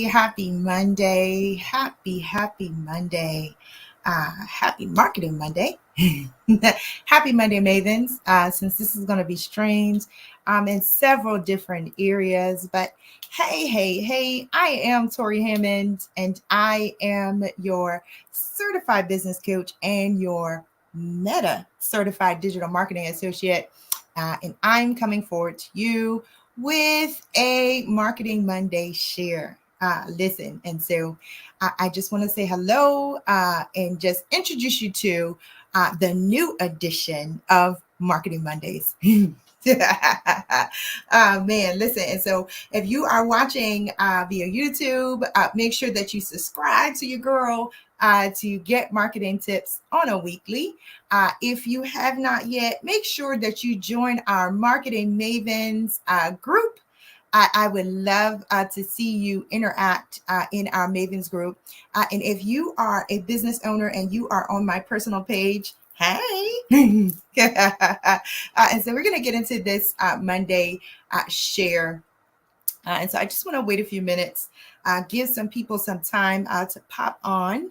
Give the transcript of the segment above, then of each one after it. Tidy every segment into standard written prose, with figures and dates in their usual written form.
happy Monday. Happy Monday. Happy Marketing Monday. Happy Monday, Mavens. Since this is going to be streamed in several different areas. But hey, I am Torri Hammond, and I am your certified business coach and your Meta certified digital marketing associate. And I'm coming forward to you with a Marketing Monday share. Listen, and so I just want to say hello and just introduce you to the new edition of Marketing Mondays. Man, listen. And so if you are watching via YouTube, make sure that you subscribe to your girl to get marketing tips on a weekly. If you have not yet, make sure that you join our Marketing Mavens group. I would love to see you interact in our Mavens group. And if you are a business owner and you are on my personal page, hey. And so we're going to get into this Monday share. And so I just want to wait a few minutes, give some people some time to pop on.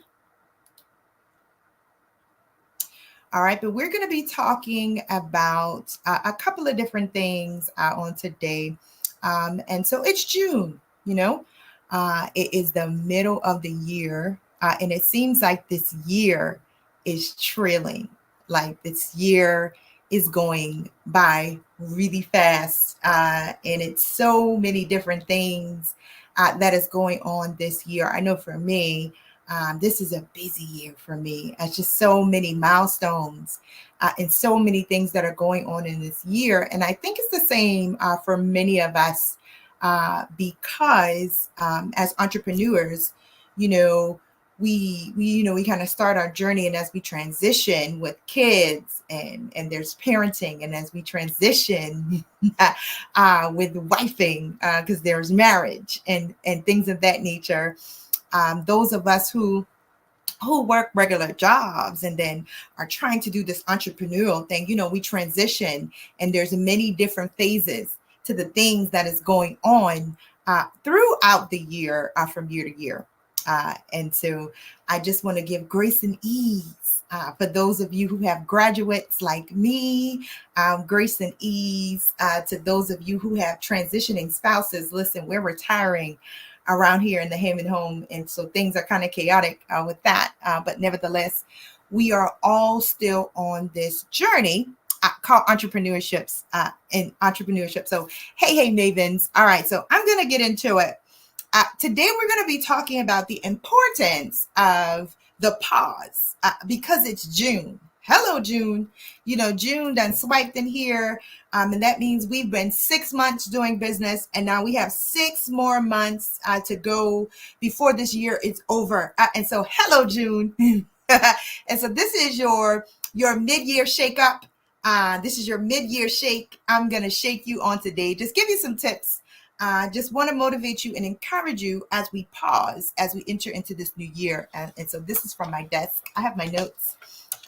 All right, but we're going to be talking about a couple of different things on today. And so it's June, it is the middle of the year. And it seems like this year is trailing, like this year is going by really fast. And it's so many different things that is going on this year. I know for me, this is a busy year for me. It's just so many milestones and so many things that are going on in this year. And I think it's the same for many of us because as entrepreneurs, we kind of start our journey, and as we transition with kids and there's parenting, and as we transition with wifing, because there's marriage and things of that nature. Those of us who work regular jobs and then are trying to do this entrepreneurial thing, we transition, and there's many different phases to the things that is going on throughout the year, from year to year. And so I just want to give grace and ease for those of you who have graduates like me, grace and ease to those of you who have transitioning spouses. Listen, we're retiring around here in the Hammond home, and so things are kind of chaotic with that. But nevertheless, we are all still on this journey called entrepreneurships and entrepreneurship. So hey, Mavens. All right, so I'm going to get into it. Today, we're going to be talking about the importance of the pause because it's June. Hello, June. June done swiped in here. And that means we've been 6 months doing business. And now we have 6 more months to go before this year is over. And so, hello, June. And so this is your mid-year shake-up. This is your mid-year shake. I'm going to shake you on today. Just give you some tips. Just want to motivate you and encourage you as we pause, as we enter into this new year. And so this is from my desk. I have my notes.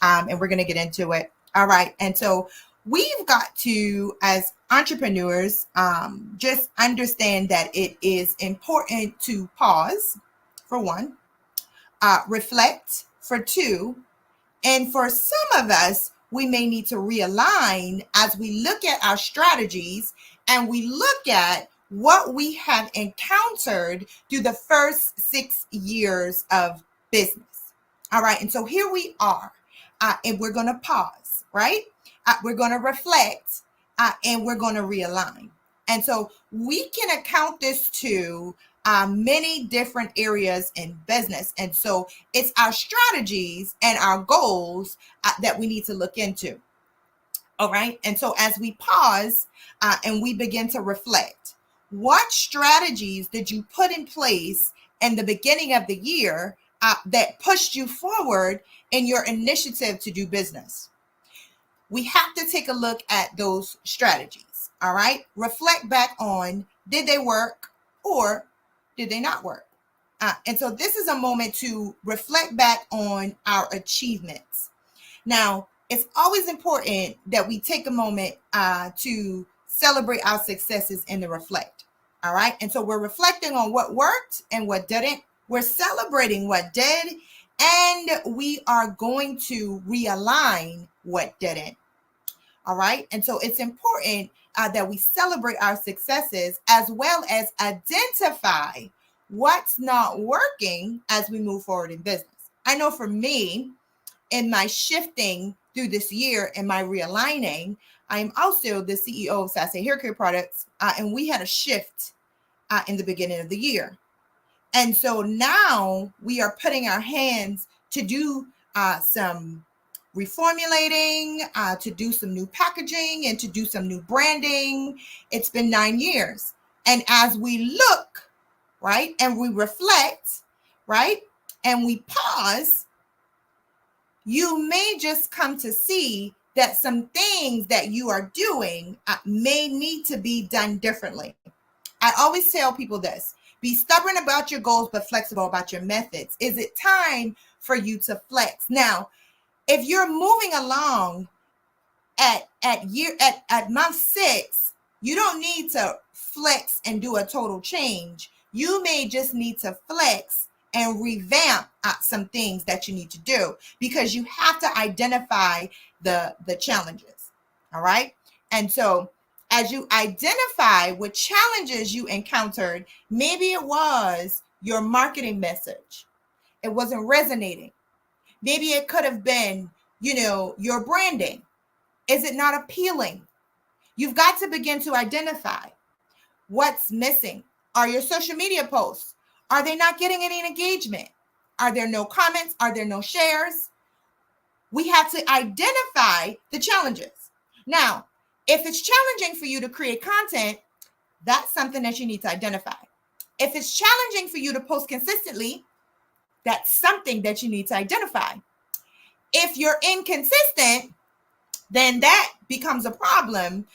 And we're going to get into it. All right. And so we've got to, as entrepreneurs, just understand that it is important to pause, for one, reflect, for two, and for some of us, we may need to realign as we look at our strategies and we look at what we have encountered through the first 6 years of business. All right. And so here we are. And we're going to pause, right? We're going to reflect and we're going to realign. And so we can account this to many different areas in business. And so it's our strategies and our goals that we need to look into. All right. And so as we pause and we begin to reflect, what strategies did you put in place in the beginning of the year that pushed you forward in your initiative to do business? We have to take a look at those strategies. All right. Reflect back on, did they work or did they not work? And so this is a moment to reflect back on our achievements. Now, it's always important that we take a moment to celebrate our successes and to reflect. All right. And so we're reflecting on what worked and what didn't. We're celebrating what did. And we are going to realign what didn't. All right. And so it's important that we celebrate our successes as well as identify what's not working as we move forward in business. I know for me, in my shifting through this year and my realigning, I'm also the CEO of Sassy Hair Care Products, and we had a shift in the beginning of the year. And so now we are putting our hands to do some reformulating, to do some new packaging, and to do some new branding. It's been 9 years. And as we look, right, and we reflect, right, and we pause, you may just come to see that some things that you are doing may need to be done differently. I always tell people this: be stubborn about your goals, but flexible about your methods. Is it time for you to flex? Now, if you're moving along at month 6, you don't need to flex and do a total change. You may just need to flex and revamp some things that you need to do, because you have to identify the challenges. All right. And so as you identify what challenges you encountered, maybe it was your marketing message. It wasn't resonating. Maybe it could have been, your branding. Is it not appealing? You've got to begin to identify what's missing. Are your social media posts, are they not getting any engagement? Are there no comments? Are there no shares? We have to identify the challenges. Now, if it's challenging for you to create content, that's something that you need to identify. If it's challenging for you to post consistently, that's something that you need to identify. If you're inconsistent, then that becomes a problem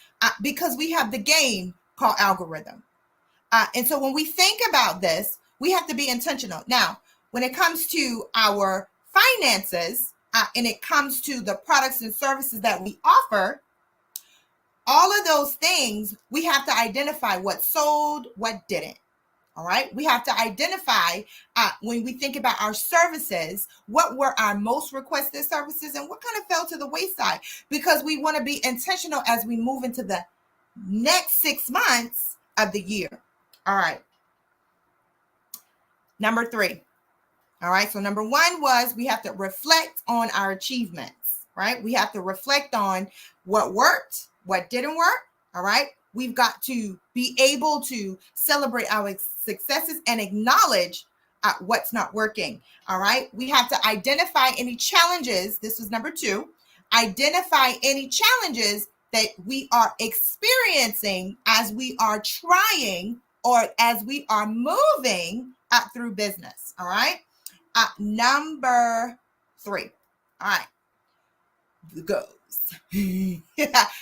because we have the game called algorithm. And so when we think about this, we have to be intentional. Now, when it comes to our finances and it comes to the products and services that we offer, all of those things, we have to identify what sold, what didn't. All right. We have to identify when we think about our services, what were our most requested services and what kind of fell to the wayside, because we want to be intentional as we move into the next 6 months of the year. All right. Number 3. All right. So number 1 was we have to reflect on our achievements, right? We have to reflect on what worked, what didn't work. All right. We've got to be able to celebrate our successes and acknowledge what's not working. All right. We have to identify any challenges. This was number 2. Identify any challenges that we are experiencing as we are trying or as we are moving through business. All right. Number 3. All right. The goals.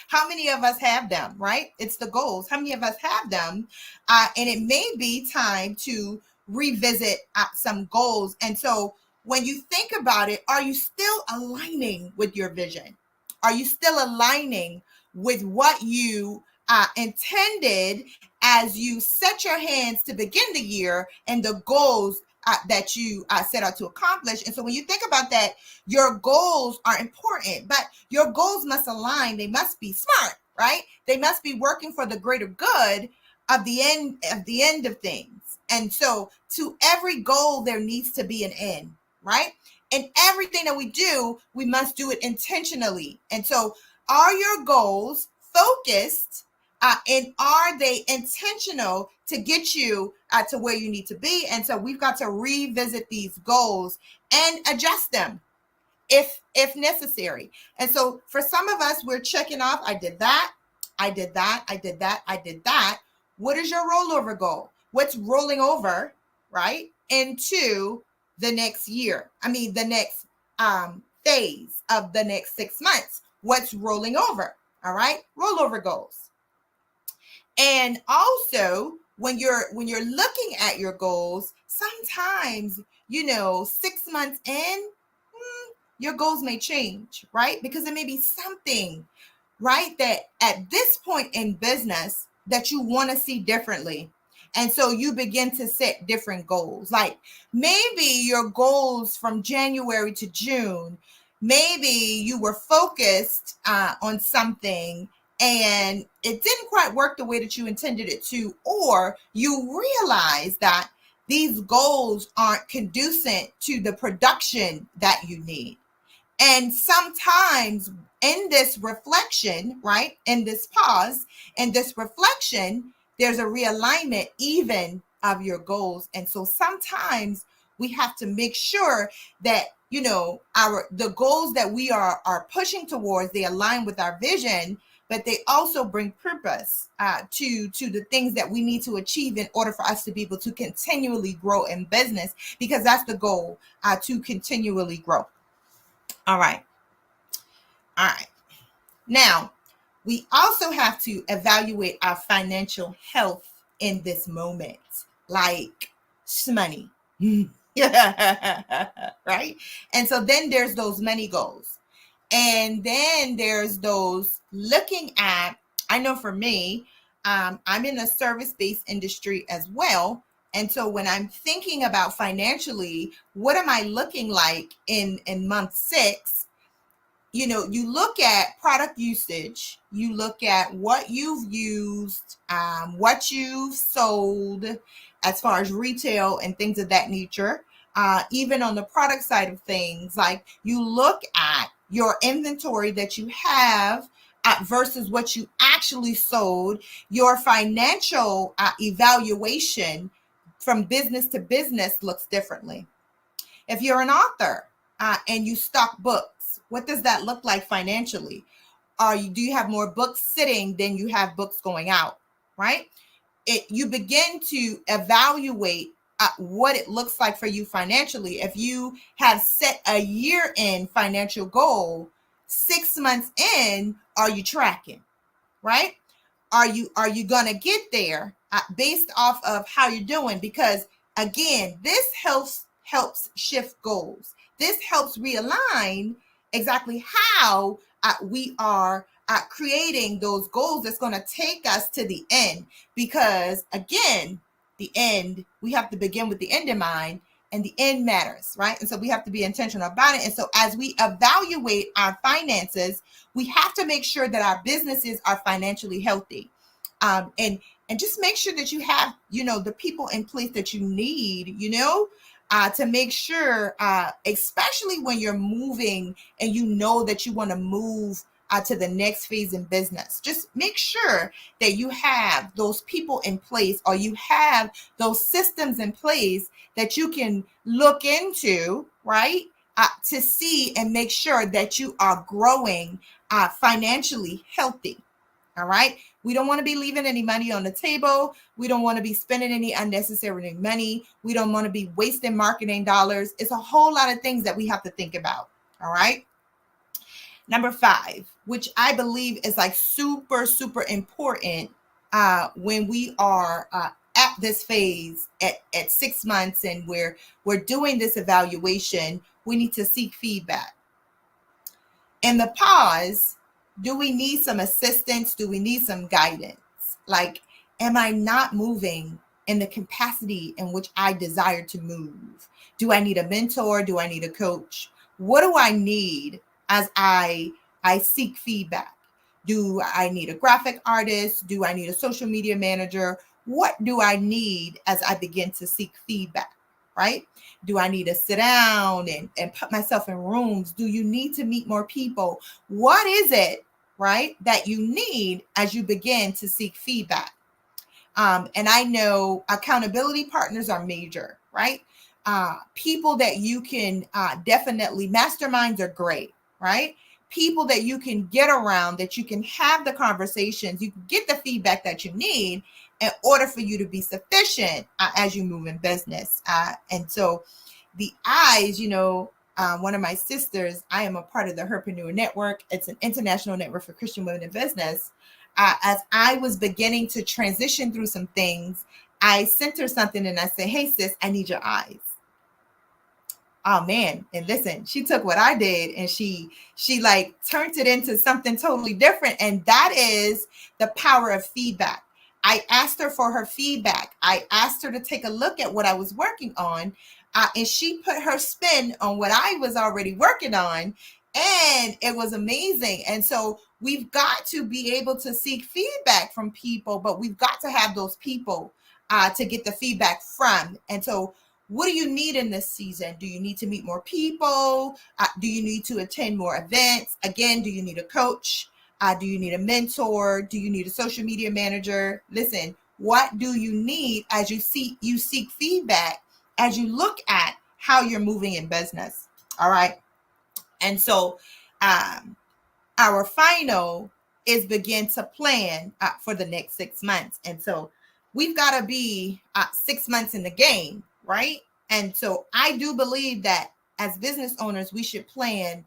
How many of us have them, right? It's the goals. How many of us have them? And it may be time to revisit some goals. And so when you think about it, are you still aligning with your vision? Are you still aligning with what you intended as you set your hands to begin the year and the goals that you set out to accomplish? And so when you think about that, your goals are important, but your goals must align. They must be smart, right? They must be working for the greater good of the end of things. And so to every goal, there needs to be an end, right? And everything that we do, we must do it intentionally. And so are your goals focused and are they intentional to get you to where you need to be? And so we've got to revisit these goals and adjust them if necessary. And so for some of us, we're checking off, I did that, I did that, I did that, I did that. What is your rollover goal? What's rolling over, right, into the next year? I mean, the next phase of the next 6 months. What's rolling over? All right, rollover goals. And also, when you're looking at your goals, sometimes 6 months in, your goals may change, right? Because there may be something, right, that at this point in business that you want to see differently. And so you begin to set different goals. Like maybe your goals from January to June, maybe you were focused on something and it didn't quite work the way that you intended it to, or you realize that these goals aren't conducive to the production that you need. And sometimes in this reflection, right, in this pause, in this reflection, there's a realignment even of your goals. And so sometimes we have to make sure that, you know, the goals that we are pushing towards, they align with our vision, but they also bring purpose to the things that we need to achieve in order for us to be able to continually grow in business, because that's the goal, to continually grow. All right. All right. Now, we also have to evaluate our financial health in this moment, like money. Right? And so then there's those money goals. And then there's those looking at, I know for me, I'm in a service-based industry as well. And so when I'm thinking about financially, what am I looking like in month 6? You know, you look at product usage, you look at what you've used, what you've sold as far as retail and things of that nature. Even on the product side of things, like you look at your inventory that you have versus what you actually sold. Your financial evaluation from business to business looks differently. If you're an author and you stock books, what does that look like financially? Do you have more books sitting than you have books going out, right? You begin to evaluate what it looks like for you financially. If you have set a year-end financial goal, 6 months in, are you tracking, right? Are you gonna get there based off of how you're doing? Because again, this helps shift goals. This helps realign exactly how we are creating those goals that's going to take us to the end. Because again, the end, we have to begin with the end in mind, and the end matters, right? And so we have to be intentional about it. And so as we evaluate our finances, we have to make sure that our businesses are financially healthy. And just make sure that you have, you know, the people in place that you need, you know, to make sure, especially when you're moving and you know that you want to move to the next phase in business. Just make sure that you have those people in place, or you have those systems in place that you can look into, right? To see and make sure that you are growing financially healthy. All right. We don't want to be leaving any money on the table. We don't want to be spending any unnecessary money. We don't want to be wasting marketing dollars. It's a whole lot of things that we have to think about. All right. Number 5, which I believe is like super, super important when we are at this phase at 6 months and we're doing this evaluation, we need to seek feedback. In the pause, do we need some assistance? Do we need some guidance? Like, am I not moving in the capacity in which I desire to move? Do I need a mentor? Do I need a coach? What do I need as I seek feedback? Do I need a graphic artist? Do I need a social media manager? What do I need as I begin to seek feedback, right? Do I need to sit down and put myself in rooms? Do you need to meet more people? What is it, right, that you need as you begin to seek feedback? And I know accountability partners are major, right? People that you can definitely, masterminds are great, right? People that you can get around, that you can have the conversations, you can get the feedback that you need in order for you to be sufficient as you move in business. And so the eyes, you know, one of my sisters, I am a part of the Herpreneur Network. It's an international network for Christian women in business. As I was beginning to transition through some things, I sent her something and I said, hey, sis, I need your eyes. Oh man. And listen, she took what I did and she like turned it into something totally different. And that is the power of feedback. I asked her for her feedback. I asked her to take a look at what I was working on. And she put her spin on what I was already working on. And it was amazing. And so we've got to be able to seek feedback from people, but we've got to have those people to get the feedback from. And so what do you need in this season? Do you need to meet more people? Do you need to attend more events? Again, do you need a coach? Do you need a mentor? Do you need a social media manager? Listen, what do you need as you seek feedback, as you look at how you're moving in business? All right. And so our final is begin to plan for the next 6 months. And so we've got to be 6 months in the game, right? And so I do believe that as business owners, we should plan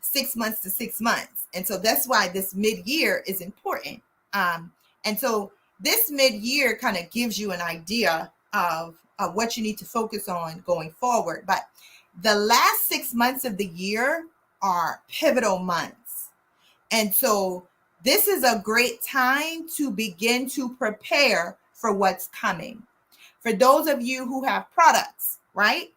6 months to 6 months. And so that's why this mid-year is important. And so this mid-year kind of gives you an idea of what you need to focus on going forward. But the last 6 months of the year are pivotal months. And so this is a great time to begin to prepare for what's coming. For those of you who have products, right?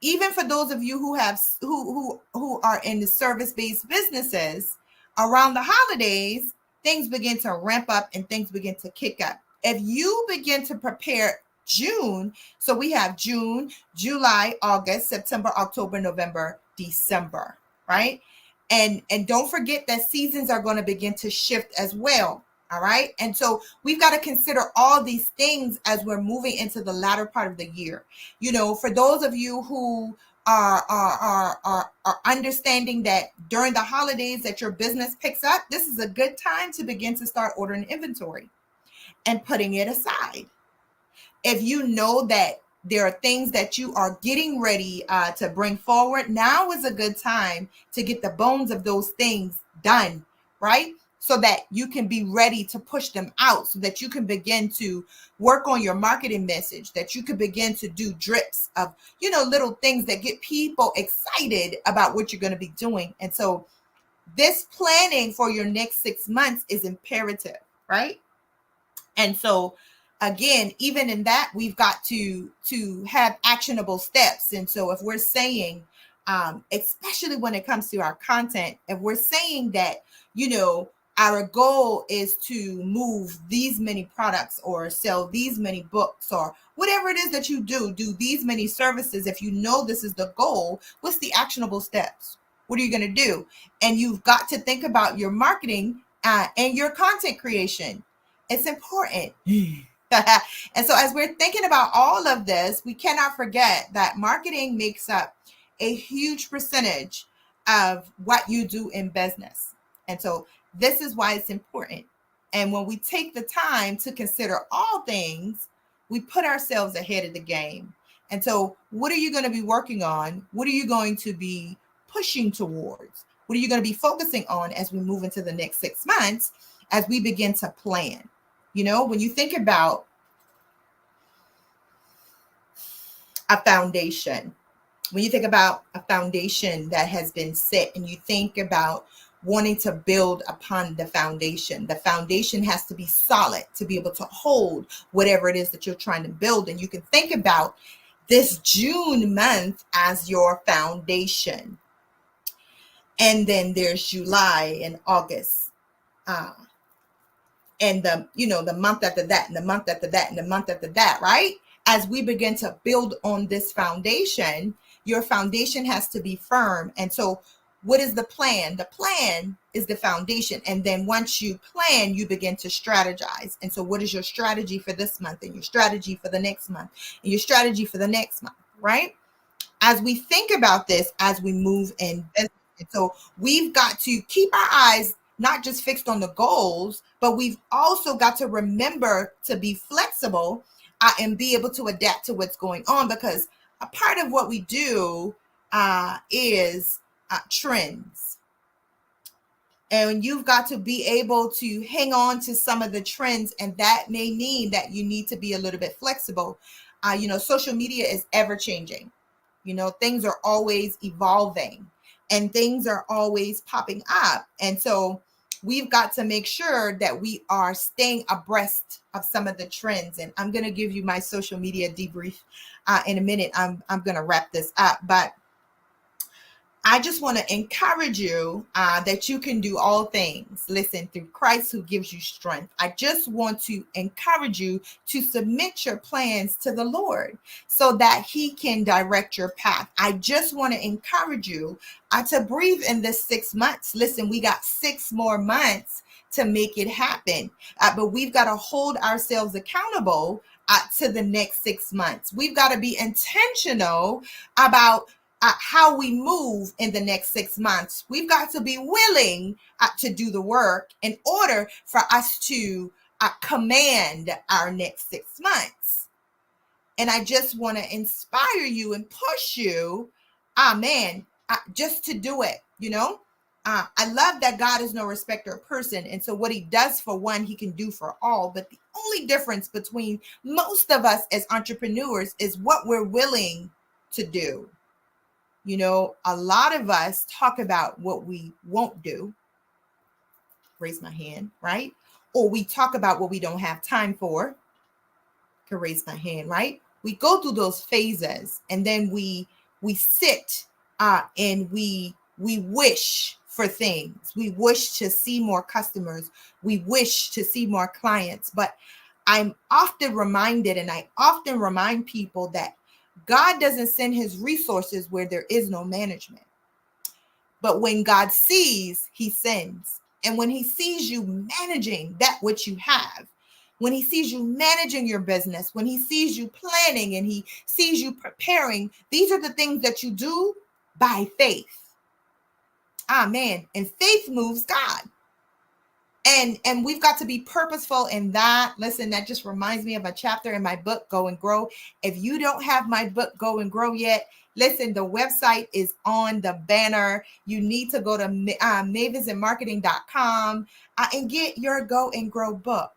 Even for those of you who have who are in the service-based businesses, around the holidays, things begin to ramp up and things begin to kick up. If you begin to prepare June, so we have June, July, August, September, October, November, December, right? And don't forget that seasons are going to begin to shift as well. All right. And so we've got to consider all these things as we're moving into the latter part of the year. You know, for those of you who are understanding that during the holidays that your business picks up, this is a good time to begin to start ordering inventory and putting it aside. If you know that there are things that you are getting ready to bring forward, now is a good time to get the bones of those things done, right? So that you can be ready to push them out, so that you can begin to work on your marketing message, that you can begin to do drips of, you know, little things that get people excited about what you're going to be doing. And so this planning for your next 6 months is imperative, right? And so again, even in that, we've got to have actionable steps. And so if we're saying, especially when it comes to our content, if we're saying that, you know, our goal is to move these many products or sell these many books or whatever it is that you do these many services. If you know this is the goal, what's the actionable steps? What are you going to do? And you've got to think about your marketing and your content creation. It's important. And so as we're thinking about all of this, we cannot forget that marketing makes up a huge percentage of what you do in business. And so this is why it's important. And when we take the time to consider all things, we put ourselves ahead of the game. And so what are you going to be working on? What are you going to be pushing towards? What are you going to be focusing on as we move into the next 6 months, as we begin to plan? You know, when you think about a foundation, when you think about a foundation that has been set and you think about wanting to build upon the foundation has to be solid to be able to hold whatever it is that you're trying to build. And you can think about this June month as your foundation. And then there's July and August. And the month after that, and the month after that, and the month after that, right? As we begin to build on this foundation, your foundation has to be firm. And so what is the plan? The plan is the foundation. And then once you plan, you begin to strategize. And so what is your strategy for this month, and your strategy for the next month, and your strategy for the next month, right? As we think about this, as we move in business. And so we've got to keep our eyes not just fixed on the goals, but we've also got to remember to be flexible and be able to adapt to what's going on, because a part of what we do is trends. And you've got to be able to hang on to some of the trends, and that may mean that you need to be a little bit flexible. Social media is ever changing. Things are always evolving and things are always popping up. And so we've got to make sure that we are staying abreast of some of the trends. And I'm going to give you my social media debrief in a minute. I'm going to wrap this up, but I just want to encourage you that you can do all things. Listen, through Christ who gives you strength. I just want to encourage you to submit your plans to the Lord so that he can direct your path. I just want to encourage you to breathe in this 6 months. Listen, we got 6 more months to make it happen, but we've got to hold ourselves accountable to the next 6 months. We've got to be intentional about how we move in the next 6 months. We've got to be willing to do the work in order for us to command our next 6 months. And I just want to inspire you and push you, just to do it, I love that God is no respecter of person. And so what he does for one, he can do for all. But the only difference between most of us as entrepreneurs is what we're willing to do. A lot of us talk about what we won't do. Raise my hand, right? Or we talk about what we don't have time for. Can raise my hand, right? We go through those phases, and then we sit and we wish for things. We wish to see more customers. We wish to see more clients. But I'm often reminded, and I often remind people that God doesn't send his resources where there is no management. But when God sees, he sends. And when he sees you managing that which you have, when he sees you managing your business, when he sees you planning and he sees you preparing, these are the things that you do by faith. Amen. And faith moves God. And we've got to be purposeful in that. Listen, that just reminds me of a chapter in my book, Go and Grow. If you don't have my book, Go and Grow yet, listen, the website is on the banner. You need to go to mavensandmarketing.com and get your Go and Grow book.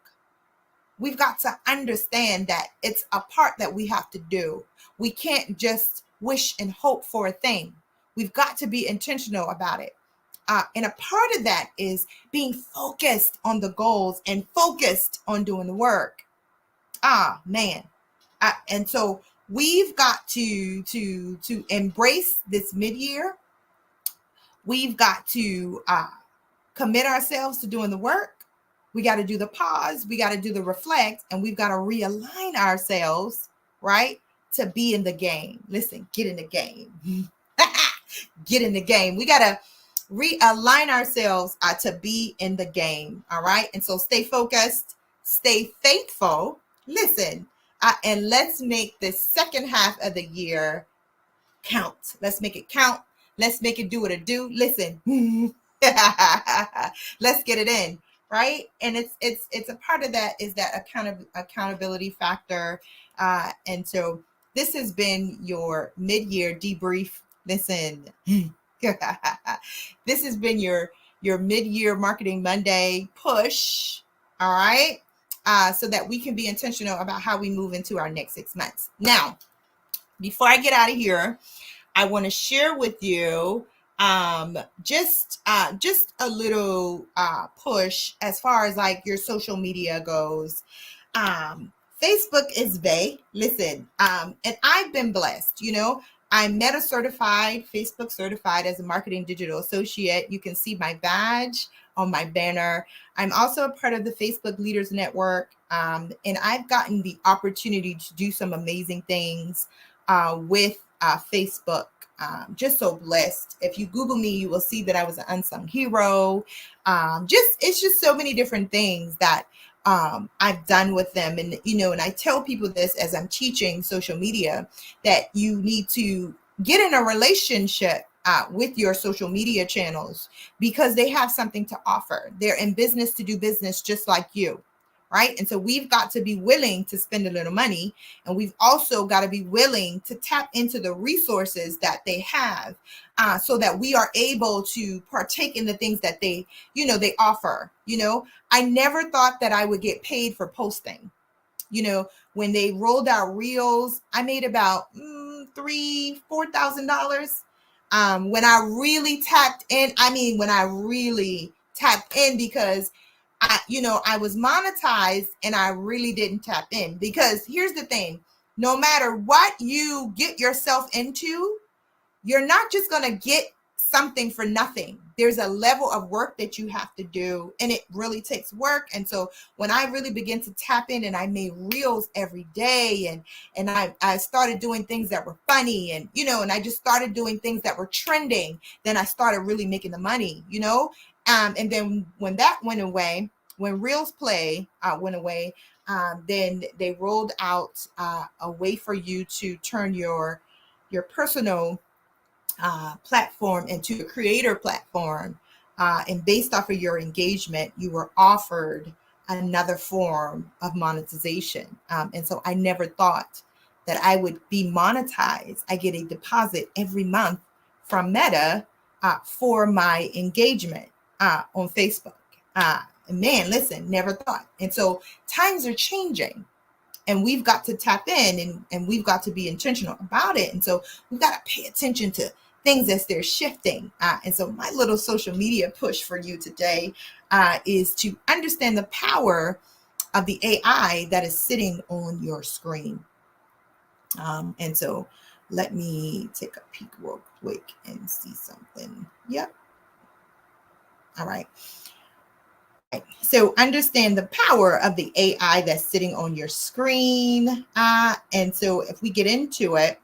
We've got to understand that it's a part that we have to do. We can't just wish and hope for a thing. We've got to be intentional about it. And a part of that is being focused on the goals and focused on doing the work. And so we've got to embrace this mid-year. We've got to commit ourselves to doing the work. We got to do the pause. We got to do the reflect, and we've got to realign ourselves, right, to be in the game. Listen, get in the game. Get in the game. We got to realign ourselves to be in the game. All right. And so stay focused, stay faithful. Listen, and let's make the second half of the year count. Let's make it count. Let's make it do what it do. Listen, let's get it in. Right. And it's a part of that is that accountability factor. And so this has been your mid-year debrief. Listen, this has been your mid-year Marketing Monday push. All right. So that we can be intentional about how we move into our next 6 months. Now, before I get out of here, I want to share with you just a little push as far as like your social media goes. Facebook is vague. Listen, and I've been blessed, I'm Meta certified, Facebook certified as a marketing digital associate. You can see my badge on my banner. I'm also a part of the Facebook Leaders Network, and I've gotten the opportunity to do some amazing things with Facebook. Just so blessed. If you Google me, you will see that I was an unsung hero. It's just so many different things that I've done with them. And, and I tell people this as I'm teaching social media, that you need to get in a relationship with your social media channels because they have something to offer. They're in business to do business just like you. Right. And so we've got to be willing to spend a little money, and we've also got to be willing to tap into the resources that they have so that we are able to partake in the things that they offer. I never thought that I would get paid for posting. When they rolled out Reels, I made about $3,000-$4,000. When I really tapped tap in because I was monetized and I really didn't tap in. Because here's the thing, no matter what you get yourself into, you're not just going to get something for nothing. There's a level of work that you have to do, and it really takes work. And so when I really began to tap in and I made reels every day, and I started doing things that were funny, and and I just started doing things that were trending, then I started really making the money, and then when that went away, when reels play went away, then they rolled out a way for you to turn your personal platform into a creator platform, and based off of your engagement, you were offered another form of monetization. And so I never thought that I would be monetized. I get a deposit every month from Meta for my engagement on Facebook. Man, listen, never thought. And so times are changing. And we've got to tap in, and we've got to be intentional about it. And so we've got to pay attention to things as they're shifting. And so my little social media push for you today is to understand the power of the AI that is sitting on your screen. And so let me take a peek real quick and see something. Yep. All right. So understand the power of the AI that's sitting on your screen. And so if we get into it,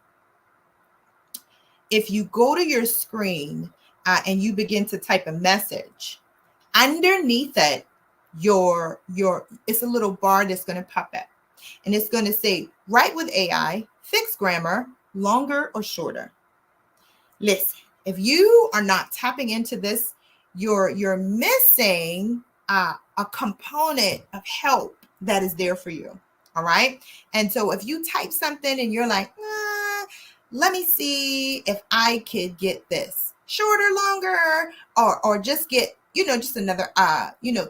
if you go to your screen and you begin to type a message, underneath it, it's a little bar that's going to pop up. And it's going to say, write with AI, fixed grammar, longer or shorter. Listen, if you are not tapping into this, you're missing a component of help that is there for you. All right. And so if you type something and you're like, let me see if I could get this shorter, longer, or just get, just another,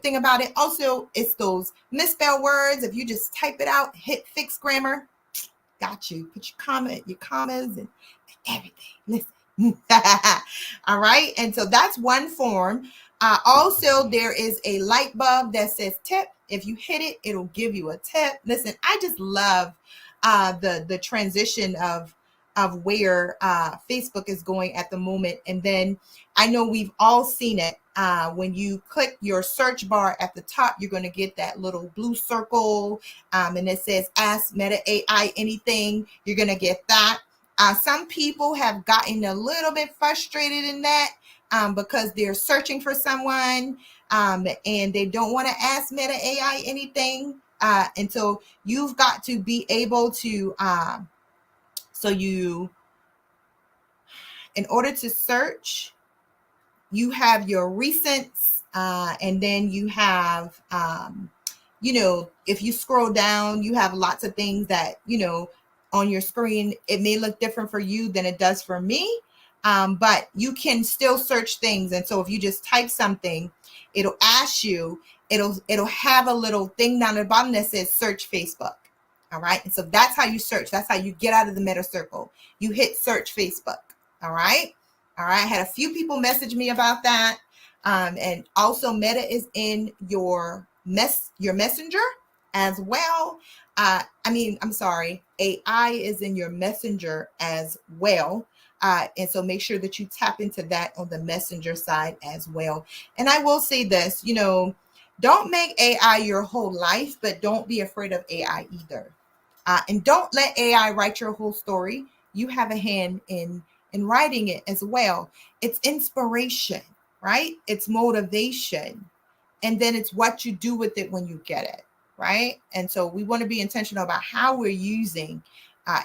thing about it. Also, it's those misspelled words. If you just type it out, hit fixed grammar, got you. Put your commas and everything. Listen. All right. And so that's one form. Also, there is a light bulb that says tip. If you hit it, it'll give you a tip. Listen, I just love the transition of where Facebook is going at the moment. And then I know we've all seen it. When you click your search bar at the top, you're going to get that little blue circle, and it says Ask Meta AI anything. You're going to get that. Some people have gotten a little bit frustrated in that because they're searching for someone and they don't want to ask Meta AI anything. And so you've got to be able to, in order to search, you have your recents, and then you have, if you scroll down, you have lots of things that, on your screen. It may look different for you than it does for me, but you can still search things. And so if you just type something, it'll ask you, it'll have a little thing down at the bottom that says search Facebook. All right. And so that's how you search. That's how you get out of the Meta circle. You hit search Facebook. All right. All right. I had a few people message me about that. And also Meta is in your messenger as well. I'm sorry, AI is in your messenger as well. And so make sure that you tap into that on the messenger side as well. And I will say this, don't make AI your whole life, but don't be afraid of AI either. And don't let AI write your whole story. You have a hand in writing it as well. It's inspiration, right? It's motivation. And then it's what you do with it when you get it. Right. And so we want to be intentional about how we're using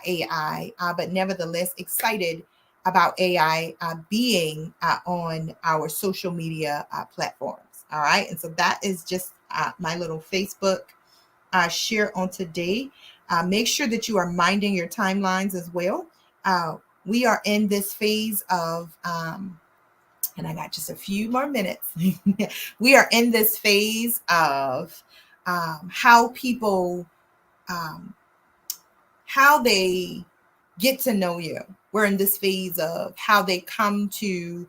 AI, but nevertheless excited about AI being on our social media platforms. All right. And so that is just my little Facebook share on today. Make sure that you are minding your timelines as well. We are in this phase of, and I got just a few more minutes. We are in this phase of how people, how they get to know you. We're in this phase of how they come to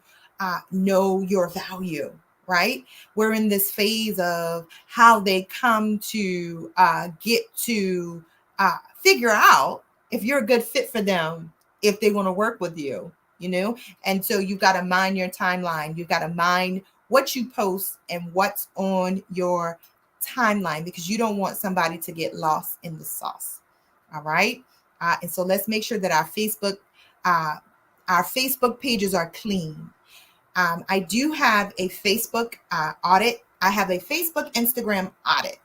know your value. right? We're in this phase of how they come to get to figure out if you're a good fit for them, if they want to work with you, you know? And so you got to mind your timeline. You got to mind what you post and what's on your timeline, because you don't want somebody to get lost in the sauce. All right. And so let's make sure that uh, our Facebook pages are clean. I do have a Facebook audit. I have a Facebook, Instagram audit,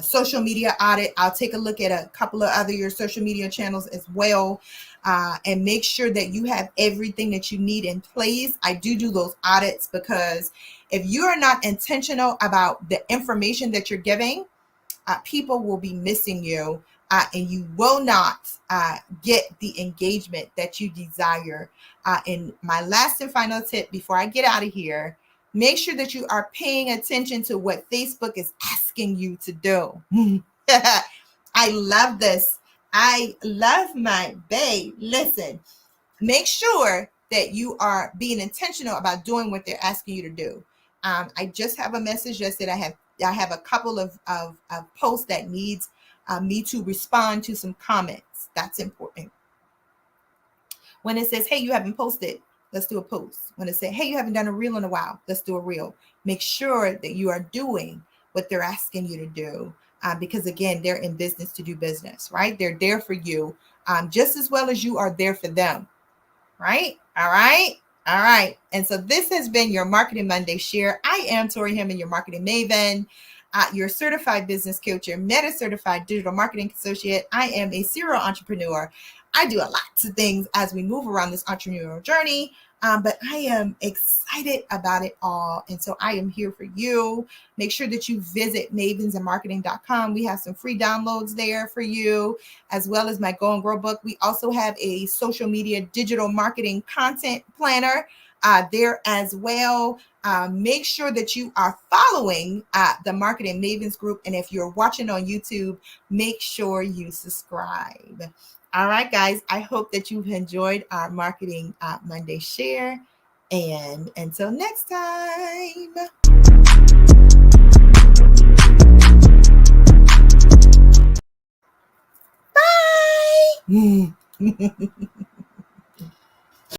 social media audit. I'll take a look at a couple of other your social media channels as well, and make sure that you have everything that you need in place. I do those audits because if you are not intentional about the information that you're giving, people will be missing you, and you will not get the engagement that you desire. And my last and final tip before I get out of here, make sure that you are paying attention to what Facebook is asking you to do. I love this. I love my babe. Listen, make sure that you are being intentional about doing what they're asking you to do. I just have a message that said I have a couple of posts that needs me to respond to some comments. That's important. When it says, hey, you haven't posted, let's do a post. When it says, hey, you haven't done a reel in a while, let's do a reel. Make sure that you are doing what they're asking you to do. Because again, they're in business to do business, right? They're there for you just as well as you are there for them, right? All right. All right. And so this has been your Marketing Monday Share. I am Torri Hammond, your marketing maven, your certified business coach, your Meta certified digital marketing associate. I am a serial entrepreneur. I do a lot of things as we move around this entrepreneurial journey, but I am excited about it all. And so I am here for you. Make sure that you visit mavensandmarketing.com. We have some free downloads there for you, as well as my Go and Grow book. We also have a social media digital marketing content planner there as well. Make sure that you are following the Marketing Mavens group. And if you're watching on YouTube, make sure you subscribe. All right, guys, I hope that you've enjoyed our Marketing Monday Share. And until next time. Bye.